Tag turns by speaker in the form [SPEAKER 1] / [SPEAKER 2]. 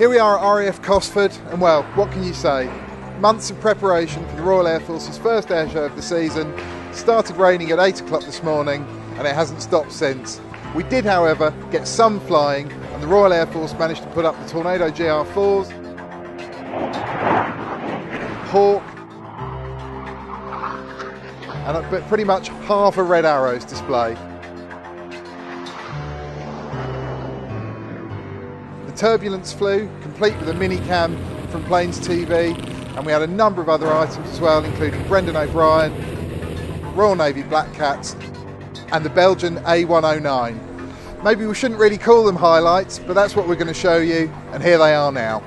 [SPEAKER 1] Here we are at RAF Cosford, and well, what can you say? Months of preparation for the Royal Air Force's first airshow of the season. Started raining at 8 o'clock this morning, and it hasn't stopped since. We did, however, get some flying, and the Royal Air Force managed to put up the Tornado GR4s, Hawk, and pretty much half a Red Arrows display. The Turbulence flew, complete with a mini-cam from PlanesTV, and we had a number of other items as well, including Brendan O'Brien, Royal Navy Black Cats, and the Belgian A109. Maybe we shouldn't really call them highlights, but that's what we're going to show you, and here they are now.